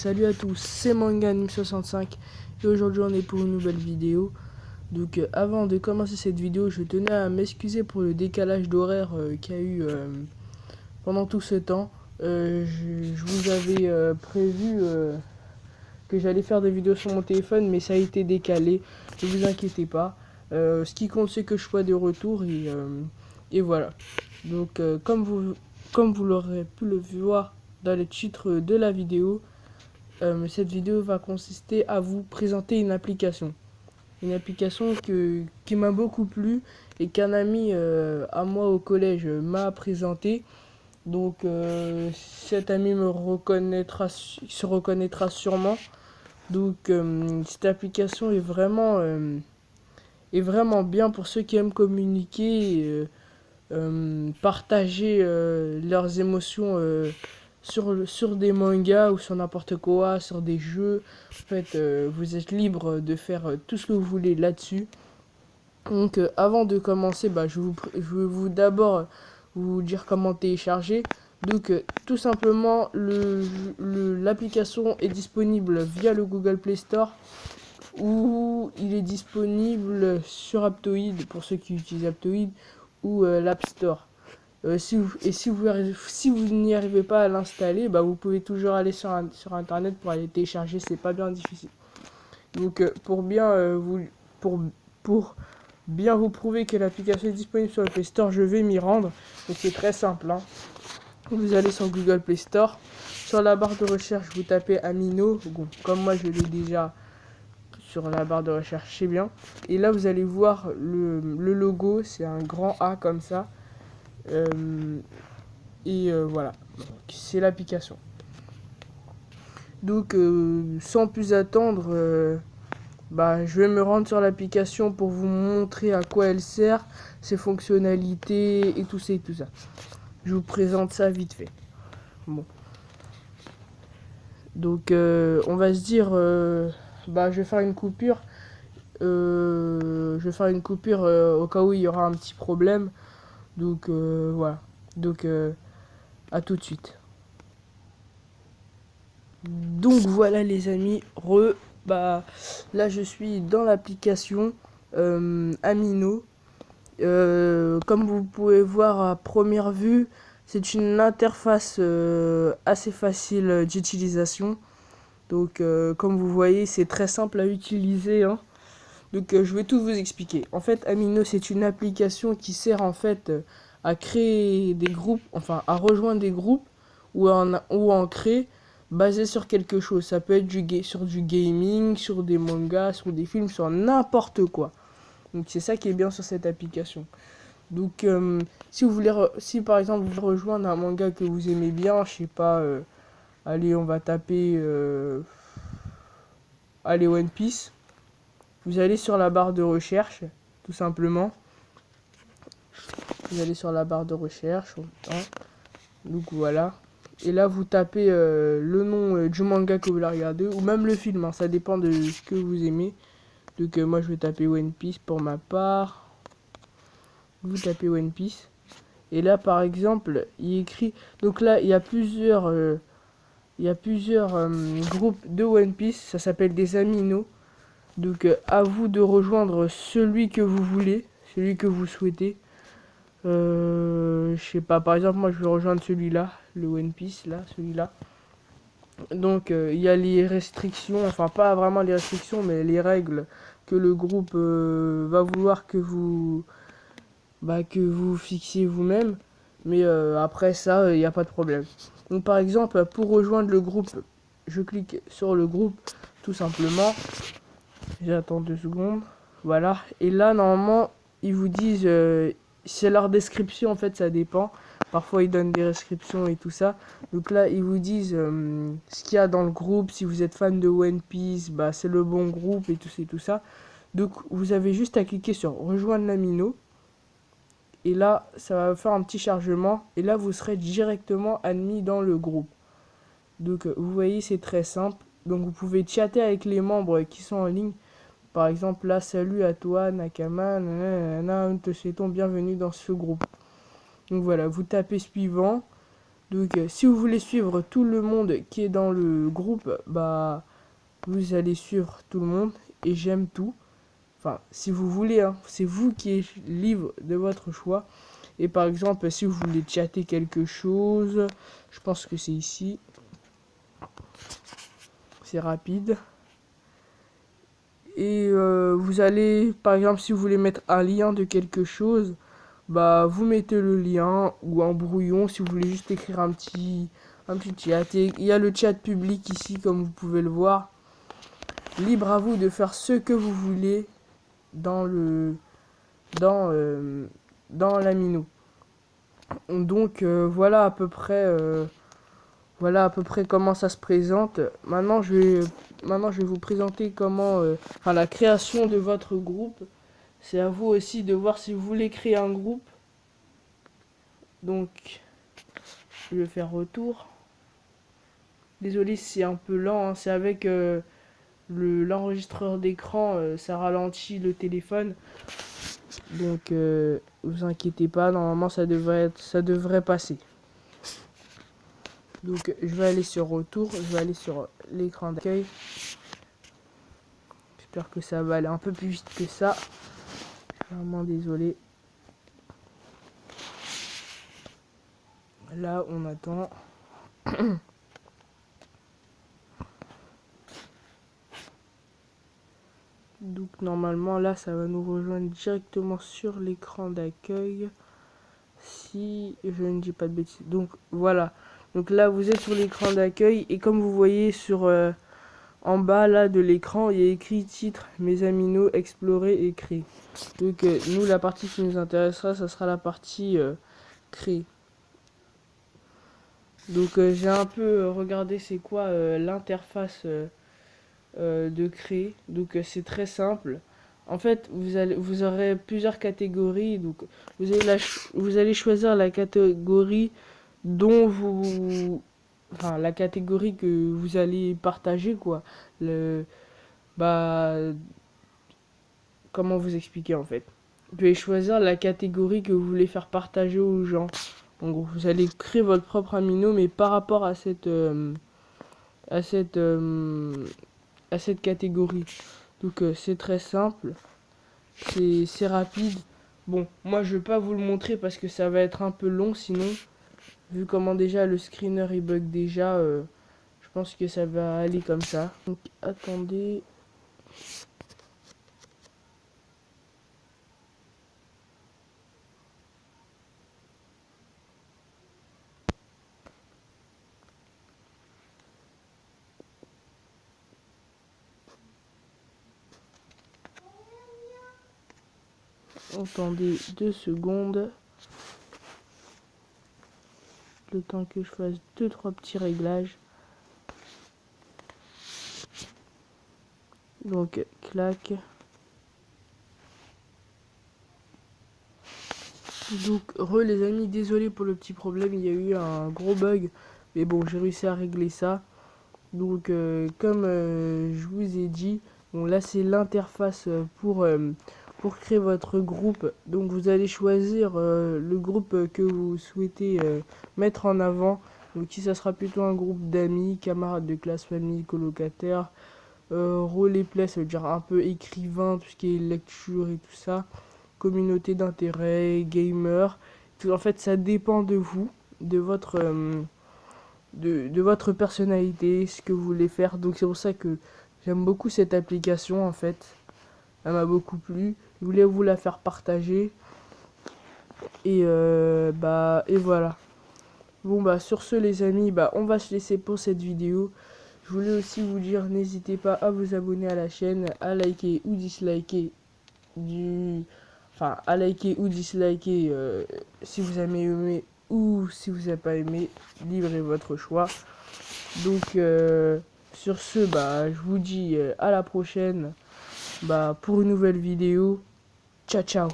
Salut à tous, c'est MangaAnime65 et aujourd'hui on est pour une nouvelle vidéo. Donc avant de commencer cette vidéo, je tenais à m'excuser pour le décalage d'horaire qu'il y a eu pendant tout ce temps. Je vous avais prévu que j'allais faire des vidéos sur mon téléphone, mais ça a été décalé, ne vous inquiétez pas. Ce qui compte c'est que je sois de retour et voilà. Donc comme vous l'aurez pu le voir dans le titre de la vidéo, cette vidéo va consister à vous présenter une application. Une application qui m'a beaucoup plu et qu'un ami à moi au collège m'a présenté. Donc cet ami se reconnaîtra sûrement. Donc cette application est vraiment bien pour ceux qui aiment communiquer et partager leurs émotions sur des mangas ou sur n'importe quoi, sur des jeux. En fait, vous êtes libre de faire tout ce que vous voulez là-dessus. Donc, avant de commencer, je vais d'abord vous dire comment télécharger. Donc, tout simplement, l'application est disponible via le Google Play Store ou il est disponible sur Aptoide pour ceux qui utilisent Aptoide ou l'App Store. Si vous n'y arrivez pas à l'installer, vous pouvez toujours aller sur internet pour aller télécharger, c'est pas bien difficile. Donc pour bien vous prouver que l'application est disponible sur le Play Store, je vais m'y rendre. Donc c'est très simple, hein. Vous allez sur Google Play Store, sur la barre de recherche vous tapez Amino, bon, comme moi je l'ai déjà sur la barre de recherche, c'est bien. Et là vous allez voir le logo, c'est un grand A comme ça. Voilà, c'est l'application. Donc sans plus attendre, je vais me rendre sur l'application pour vous montrer à quoi elle sert, ses fonctionnalités et tout ça. Je vous présente ça vite fait. Bon. Donc on va se dire, je vais faire une coupure. Au cas où il y aura un petit problème. Donc voilà. Donc à tout de suite. Donc voilà les amis, là je suis dans l'application Amino. Comme vous pouvez voir à première vue, c'est une interface assez facile d'utilisation. Donc comme vous voyez, c'est très simple à utiliser, hein. Donc je vais tout vous expliquer. En fait, Amino, c'est une application qui sert en fait à créer des groupes, enfin à rejoindre des groupes ou en créer basé sur quelque chose. Ça peut être sur du gaming, sur des mangas, sur des films, sur n'importe quoi. Donc c'est ça qui est bien sur cette application. Donc si par exemple vous rejoindre un manga que vous aimez bien, je sais pas, allez on va taper One Piece. Vous allez sur la barre de recherche, tout simplement. Vous allez sur la barre de recherche, hein. Donc voilà. Et là vous tapez le nom du manga que vous voulez regarder, ou même le film, hein, ça dépend de ce que vous aimez. Donc moi je vais taper One Piece pour ma part. Vous tapez One Piece. Et là par exemple, il écrit... Donc là il y a plusieurs groupes de One Piece, ça s'appelle des Amino. Donc à vous de rejoindre celui que vous voulez, celui que vous souhaitez. Je sais pas, par exemple moi je vais rejoindre celui-là, le One Piece là, celui-là. Donc il y a les restrictions, enfin pas vraiment les restrictions mais les règles que le groupe va vouloir que vous fixiez vous-même. Mais après ça, il n'y a pas de problème. Donc par exemple, pour rejoindre le groupe, je clique sur le groupe tout simplement. J'attends 2 secondes. Voilà. Et là, normalement, ils vous disent... c'est leur description, en fait, ça dépend. Parfois, ils donnent des descriptions et tout ça. Donc là, ils vous disent ce qu'il y a dans le groupe. Si vous êtes fan de One Piece, c'est le bon groupe et tout ça. Donc, vous avez juste à cliquer sur Rejoindre l'Amino. Et là, ça va faire un petit chargement. Et là, vous serez directement admis dans le groupe. Donc, vous voyez, c'est très simple. Donc, vous pouvez chatter avec les membres qui sont en ligne. Par exemple, là, salut à toi, Nakama, nous te souhaitons bienvenue dans ce groupe. Donc voilà, vous tapez suivant. Donc si vous voulez suivre tout le monde qui est dans le groupe, bah vous allez suivre tout le monde et j'aime tout. Enfin, si vous voulez, hein, c'est vous qui êtes libre de votre choix. Et par exemple, si vous voulez chatter quelque chose, je pense que c'est ici. C'est rapide. Et vous allez, par exemple, si vous voulez mettre un lien de quelque chose, bah vous mettez le lien ou un brouillon si vous voulez juste écrire un petit chat. Et il y a le chat public ici, comme vous pouvez le voir. Libre à vous de faire ce que vous voulez dans l'Amino. Donc voilà à peu près comment ça se présente. Maintenant je vais vous présenter comment la création de votre groupe. C'est à vous aussi de voir si vous voulez créer un groupe. Donc je vais faire retour. Désolé si c'est un peu lent, hein. C'est avec l'enregistreur d'écran, ça ralentit le téléphone. Donc vous inquiétez pas, normalement ça devrait passer. Donc je vais aller sur retour, je vais aller sur l'écran d'accueil. J'espère que ça va aller un peu plus vite que ça. Je suis vraiment désolé. Là on attend. Donc normalement là ça va nous rejoindre directement sur l'écran d'accueil. Si je ne dis pas de bêtises. Donc voilà. Donc là vous êtes sur l'écran d'accueil et comme vous voyez sur en bas là de l'écran il y a écrit titre mes aminos explorer et créer. Donc nous la partie qui nous intéressera ça sera la partie créer. Donc j'ai un peu regardé c'est quoi l'interface de créer. Donc c'est très simple. En fait, vous aurez plusieurs catégories. Donc vous allez choisir la catégorie dont la catégorie que vous allez partager quoi. Comment vous expliquer en fait. Vous pouvez choisir la catégorie que vous voulez faire partager aux gens. En gros, vous allez créer votre propre amino, mais par rapport à cette catégorie. Donc c'est très simple, c'est rapide. Bon, moi je vais pas vous le montrer parce que ça va être un peu long sinon. Vu comment déjà le screener il bug déjà, je pense que ça va aller comme ça. Donc attendez. Attendez 2 secondes. Le temps que je fasse 2-3 petits réglages. Donc clac. Donc les amis, désolé pour le petit problème, il y a eu un gros bug. Mais bon, j'ai réussi à régler ça. Donc comme je vous ai dit, bon là c'est l'interface pour créer votre groupe. Donc vous allez choisir le groupe que vous souhaitez mettre en avant. Donc si ça sera plutôt un groupe d'amis, camarades de classe, famille, colocataires, roleplay, ça veut dire un peu écrivain, tout ce qui est lecture et tout ça, communauté d'intérêt, gamer. En fait ça dépend de vous, de votre personnalité, ce que vous voulez faire. Donc c'est pour ça que j'aime beaucoup cette application en fait. Elle m'a beaucoup plu. Je voulais vous la faire partager. Et et voilà. Bon bah sur ce les amis, on va se laisser pour cette vidéo. Je voulais aussi vous dire, n'hésitez pas à vous abonner à la chaîne, à liker ou disliker à liker ou disliker si vous avez aimé ou si vous n'avez pas aimé, livrez votre choix. Donc sur ce, je vous dis à la prochaine pour une nouvelle vidéo. Ciao ciao.